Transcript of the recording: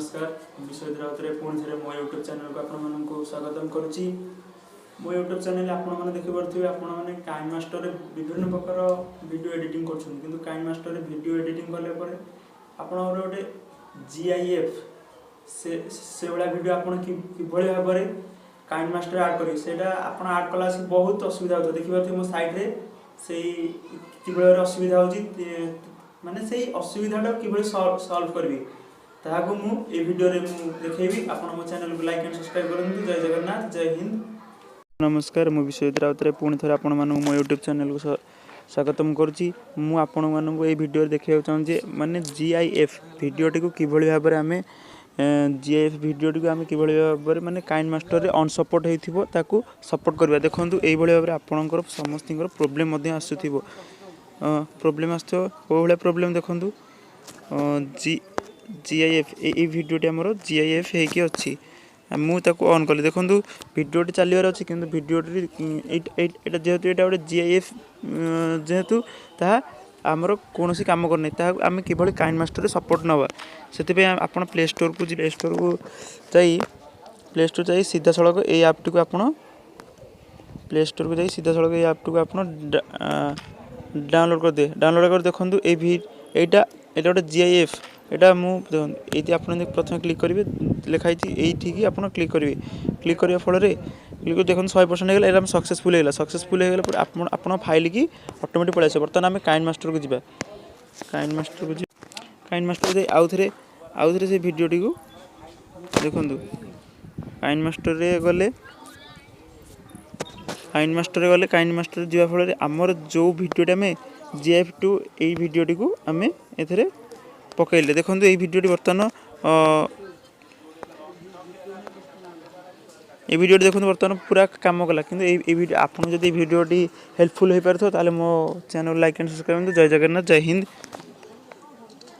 नमस्कार विश्वजित राउत पुणी थे मो यूट्यूब चैनल को आपको स्वागत करुच्ची। मो यूट्यूब चैनल आपने देखिपे आपने काइन मास्टर विभिन्न प्रकार वीडियो एडिटिंग कर काइन मास्टर वीडियो एडिटिंग कले आप गोटे GIF से भाया वीडियो आप भाव में काइन मास्टर आड करें आप आड कला बहुत असुविधा होता देखिए मो साइड्रे से कि असुविधा हो माने से असुविधा कि सॉल्व करी ताकू मु ए वीडियो रे मु देखेबी। आपण मो चैनल को लाइक एंड सब्सक्राइब करंतु। जय जगन्नाथ, जय हिंद। नमस्कार, मु विश्वजित राउत पुणी थे आपण मानू मो यूट्यूब चैनल को स्वागतम करुच्ची। मु आपण मानू ए वीडियो देखिया चाहूँ माने GIF वीडियोटी को किभली भाव में आमे GIF वीडियोटी को आमे किभली भाव में माने काइन मास्टर रे अनसपोर्ट हेथिबो ताकू सपोर्ट करबा। देखंतु एई भली भाव में आपणकर समस्तिंकर प्रॉब्लम मध्ये आसुथिबो प्रॉब्लम आसथो ओ भली प्रॉब्लम देखंतु GIF ए वीडियोटी हमर GIF हेकी अछि मु ताको ऑन कले देखंतु वीडियोटी चलिबार अछि किंतु वीडियोटी एटा जेहेतु एटा गोटे GIF जेहेतु ता आमर कौन सी काम करना ता आम किभली काइन मास्टर सपोर्ट नवा से आप प्ले स्टोर को प्ले स्टोर जाई सीधा सड़क ए ऐप टी आप प्ले स्टोर को जाई सीधा सड़क ए ऐप टी आप डाउनलोड कर दे डाउनलोड कर देखंतु एटा गोटे GIF एटा मुझे आप प्रथम क्लिक करेंगे लिखाई ये आप क्लिक करेंगे क्लिक करने फल क्लिक देखो 100% होगा सक्सेसफुल होगा सक्सेसफुल होगा आप फाइल की ऑटोमेटिक पड़े बर्तमान आम काइन मास्टर को जी काइन मास्टर को आउ थे से वीडियोटी को देखु काइन मास्टर रे गले काइन मास्टर जावा फल आमर जो वीडियोटी आम GIF टू यही वीडियोटी को आम ए पकड़े देखो ये वीडियोटी बर्तमान ये वीडियोटी देखो बर्तमान पूरा काम कला कि आपको जब वीडियोटी हेल्पफुल हो पारे तो मो चैनल लाइक एंड सब्सक्राइब। जय जगन्नाथ, जय हिंद।